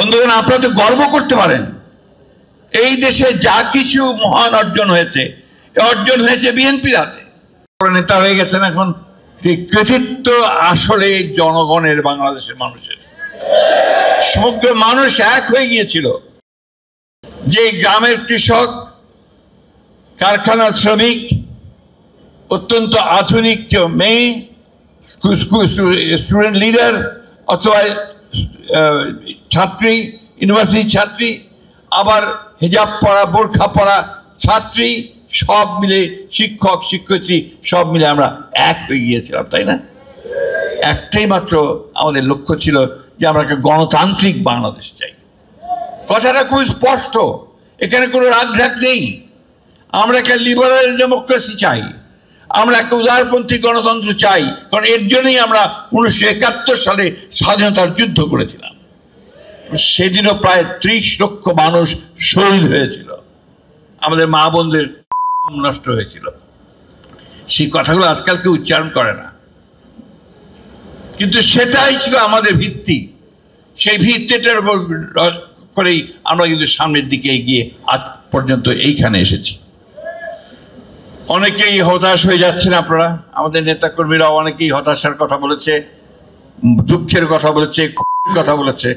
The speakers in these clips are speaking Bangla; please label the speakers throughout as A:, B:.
A: বন্ধুগণ, আপনারা তো গর্ব করতে পারেন এই দেশে যা কিছু মহান অর্জন হয়েছে, অর্জন হয়েছে বিএনপির হাতে। নেতা হয়ে গেছেন এখন, কৃতিত্ব আসলে জনগণের, বাংলাদেশের মানুষের। সমগ্র মানুষ এক হয়ে গিয়েছিল। যে গ্রামের কৃষক, কারখানার শ্রমিক, অত্যন্ত আধুনিক মেয়ে, স্টুডেন্ট লিডার অথবা ছাত্রী, ইউনিভার্সিটি ছাত্রী, আবার হিজাব পরা, বোরখা পরা ছাত্রী, সব মিলে শিক্ষক শিক্ষয়িত্রী সব মিলে আমরা এক হয়ে গিয়েছিলাম, তাই না? একটাই মাত্র আমাদের লক্ষ্য ছিল যে আমরা একটা গণতান্ত্রিক বাংলাদেশ চাই। কথাটা খুব স্পষ্ট, এখানে কোনো রাগঢাক নেই। আমরা একটা লিবারাল ডেমোক্রেসি চাই, আমরা একটা উদারপন্থী গণতন্ত্র চাই। কারণ এর জন্যই আমরা 1971 সালে স্বাধীনতার যুদ্ধ করেছিলাম। সেদিনও প্রায় 30 লক্ষ মানুষ শহীদ হয়েছিল, আমাদের মা বোনদের নষ্ট হয়েছিল। সেই কথাগুলো আজকাল কেউ উচ্চারণ করে না, কিন্তু সেটাই ছিল আমাদের ভিত্তি। সেই ভিত্তিটার উপর করেই আমরা কিন্তু সামনের দিকে এগিয়ে আজ পর্যন্ত এইখানে এসেছি। অনেকেই হতাশ হয়ে যাচ্ছেন আপনারা, আমাদের নেতাকর্মীরা অনেকেই হতাশার কথা বলেছে, দুঃখের কথা বলেছে, কথা বলেছে।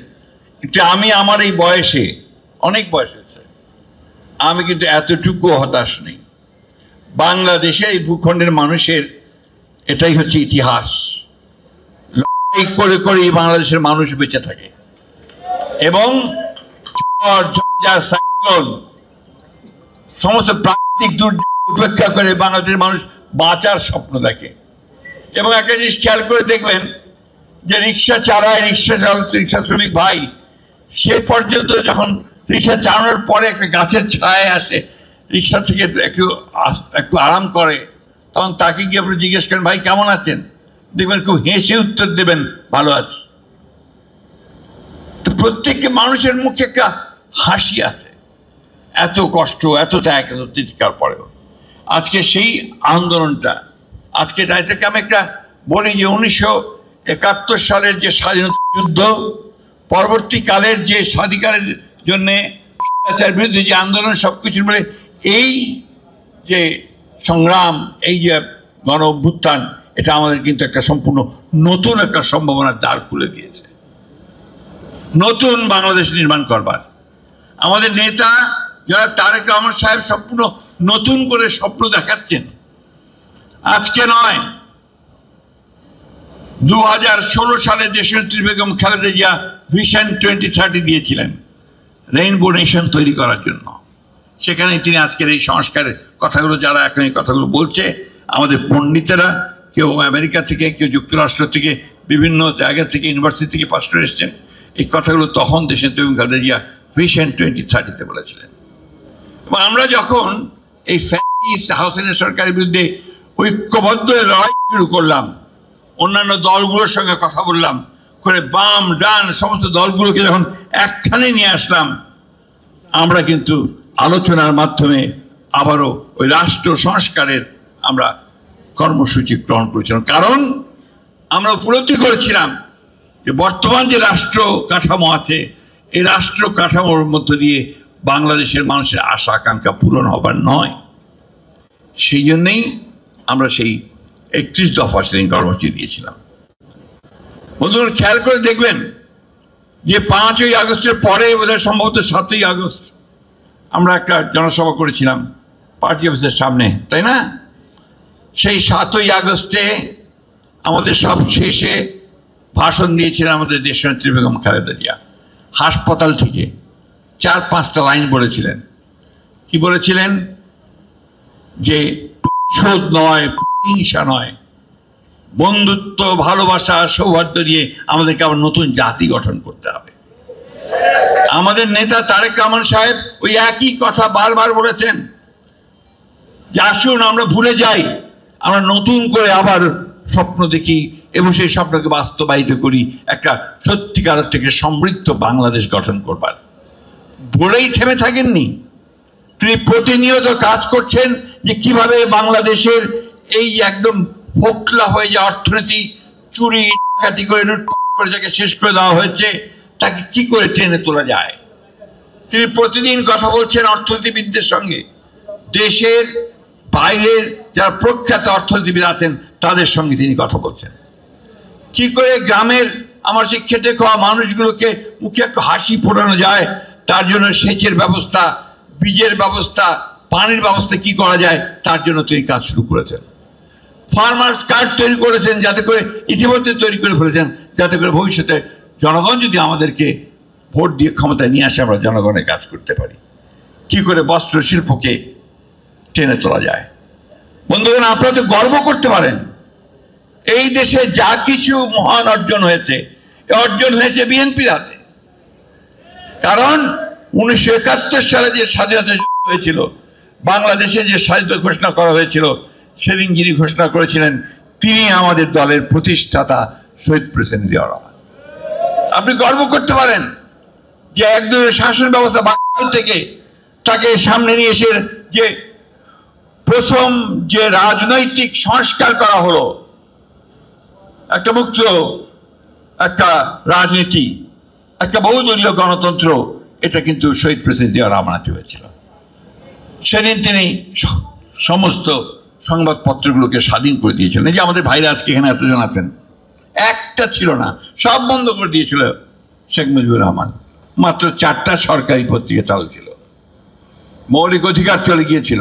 A: কিন্তু আমি আমার এই বয়সে, অনেক বয়স হয়েছে, আমি কিন্তু এতটুকু হতাশ নেই। বাংলাদেশে এই ভূখণ্ডের মানুষের এটাই হচ্ছে ইতিহাস। লড়াই করে করে বাংলাদেশের মানুষ বেঁচে থাকে এবং সমস্ত প্রাকৃতিক দুর্যোগ উপেক্ষা করে বাংলাদেশের মানুষ বাঁচার স্বপ্ন দেখে। এবং একটা জিনিস খেয়াল করে দেখবেন যে রিক্সা চালায়, রিক্সা চালক, রিক্সা শ্রমিক ভাই, সে পর্যন্ত যখন রিক্সা চালানোর পরে একটা গাছের ছায়ায় আসে, রিক্সা থেকে একটু আরাম করে, তখন তাকে গিয়ে আপনি জিজ্ঞেস করেন, ভাই কেমন আছেন? দেখবেন খুব হেসে উত্তর দেবেন, ভালো আছি। তো প্রত্যেকটা মানুষের মুখে একটা হাসি আছে, এত কষ্ট, এত ত্যাগ, এত তিতিকার পরেও। আজকে সেই আন্দোলনটা, আজকে এটাকে আমি একটা বলি যে 1971 সালের যে স্বাধীনতা যুদ্ধ, পরবর্তীকালের যে স্বাধিকারের জন্যে বিরুদ্ধে যে আন্দোলন, সবকিছুর বলে এই যে সংগ্রাম, এই যে গণ অভ্যুত্থান, এটা আমাদের কিন্তু একটা সম্পূর্ণ নতুন একটা সম্ভাবনার দ্বার খুলে দিয়েছে, নতুন বাংলাদেশ নির্মাণ করবার। আমাদের নেতা যারা তারেক রহমান সাহেব সম্পূর্ণ নতুন করে স্বপ্ন দেখাচ্ছেন। আজকে নয়, 2016 সালে দেশনেত্রী বেগম খালেদা জিয়া ভিশন 2030 দিয়েছিলেন রেইনবো নেশন তৈরি করার জন্য। সেখানে তিনি আজকের এই সংস্কারের কথাগুলো, যারা এখন এই কথাগুলো বলছে, আমাদের পণ্ডিতেরা, কেউ আমেরিকা থেকে, কেউ যুক্তরাষ্ট্র থেকে, বিভিন্ন জায়গা থেকে, ইউনিভার্সিটি থেকে পাশ করে এসছেন, এই কথাগুলো তখন দেশনেত্রী বেগম খালেদা জিয়া ভিশন 2030 বলেছিলেন। এবং আমরা যখন এই ফ্যাসিস্ট হাসিনা সরকারের বিরুদ্ধে ঐক্যবদ্ধ লড়াই শুরু করলাম, অন্যান্য দলগুলোর সঙ্গে কথা বললাম, করে বাম ডান সমস্ত দলগুলোকে যখন একখানে নিয়ে আসলাম, আমরা কিন্তু আলোচনার মাধ্যমে আবারও ওই রাষ্ট্র সংস্কারের আমরা কর্মসূচি গ্রহণ করেছিলাম। কারণ আমরা উপলব্ধি করেছিলাম যে বর্তমান যে রাষ্ট্র কাঠামো আছে, এই রাষ্ট্র কাঠামোর মধ্য দিয়ে বাংলাদেশের মানুষের আশা আকাঙ্ক্ষা পূরণ হবার নয়। সেই জন্যেই আমরা সেই 31 দফা সেদিন কর্মসূচি দিয়েছিলাম। বন্ধুরা খেয়াল করে দেখবেন যে 5ই আগস্টের পরে, বোধহয় সম্ভবত 7ই আগস্ট, আমরা একটা জনসভা করেছিলাম পার্টি অফিসের সামনে, তাই না? সেই 7ই আগস্টে আমাদের সব শেষে ভাষণ দিয়েছিলেন আমাদের দেশনেত্রী বেগম খালেদা জিয়া। হাসপাতাল থেকে 4-5টা লাইন বলেছিলেন। কি বলেছিলেন? যে প্রতিশোধ নয়, হিংসা নয়, বন্ধুত্ব, ভালোবাসা, সৌহার্দ্য নিয়ে আমাদেরকে আবার নতুন জাতি গঠন করতে হবে। আমাদের নেতা তারেক রহমান সাহেব ওই একই কথা বারবার বলেছেন যে আসুন আমরা ভুলে যাই, আমরা নতুন করে আবার স্বপ্ন দেখি এবং সেই স্বপ্নকে বাস্তবায়িত করি, একটা সত্যিকার থেকে সমৃদ্ধ বাংলাদেশ গঠন করবার। বলেই থেমে থাকেননি, তিনি প্রতিনিয়ত কাজ করছেন যে কিভাবে বাংলাদেশের এই একদম ফোকলা হয়ে যাওয়া অর্থনীতি, চুরি ডাকাতি করে লুটপাট করে যাকে শেষ করে দেওয়া হয়েছে, তাকে কি করে টেনে তোলা যায়। তিনি প্রতিদিন কথা বলছেন অর্থনীতিবিদদের সঙ্গে, দেশের বাইরের যারা প্রখ্যাত অর্থনীতিবিদ আছেন তাদের সঙ্গে তিনি কথা বলছেন। কি করে গ্রামের আমার সেই খেটে খাওয়া মানুষগুলোকে মুখে একটু হাসি ফোটানো যায়, তার জন্য সেচের ব্যবস্থা, বীজের ব্যবস্থা, পানির ব্যবস্থা কি করা যায় তার জন্য তিনি কাজ শুরু করেছেন। ফার্মার্স কার্ড তৈরি করেছেন, যাতে করে ইতিমধ্যে তৈরি করে ফেলেছেন, যাতে করে ভবিষ্যতে জনগণ যদি আমাদেরকে ভোট দিয়ে ক্ষমতায় নিয়ে আসে আমরা জনগণের কাজ করতে পারি। কি করে বস্ত্র শিল্পকে টেনে তোলা যায়। বন্ধুগণ, আপনারা তো গর্ব করতে পারেন, এই দেশে যা কিছু মহান অর্জন হয়েছে, অর্জন হয়েছে বিএনপির হাতে। কারণ 1971 সালে যে স্বাধীনতা হয়েছিল, বাংলাদেশে যে স্বাধীনতা ঘোষণা করা হয়েছিল, সেদিন যিনি ঘোষণা করেছিলেন তিনি আমাদের দলের প্রতিষ্ঠাতা শহীদ প্রেসিডেন্ট জিয়াউর রহমান। আপনি গর্ব করতে পারেন যে একদলের শাসন ব্যবস্থা বাংলাদেশ থেকে তাকে সামনে নিয়ে এসে যে প্রথম যে রাজনৈতিক সংস্কার করা হলো, একটা মুক্ত একটা রাজনীতি, একটা বহুদলীয় গণতন্ত্র, এটা কিন্তু শহীদ প্রেসিডেন্ট জিয়াউর রহমান হয়েছিল। সেদিন তিনি সমস্ত সংবাদপত্রগুলোকে স্বাধীন করে দিয়েছিলেন। এই যে আমাদের ভাইরা আজকে এখানে এতজন আছেন, একটা ছিল না, সব বন্ধ করে দিয়েছিল শেখ মুজিবুর রহমান। মাত্র 4টা সরকারি পত্রিকা চালু ছিল, মৌলিক অধিকার চলে গিয়েছিল।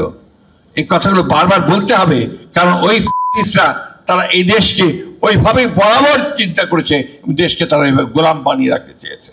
A: এই কথাগুলো বারবার বলতে হবে, কারণ ওই তারা এই দেশকে ওইভাবে বরাবর চিন্তা করেছে, দেশকে তারা এইভাবে গোলাম বানিয়ে রাখতে চেয়েছে।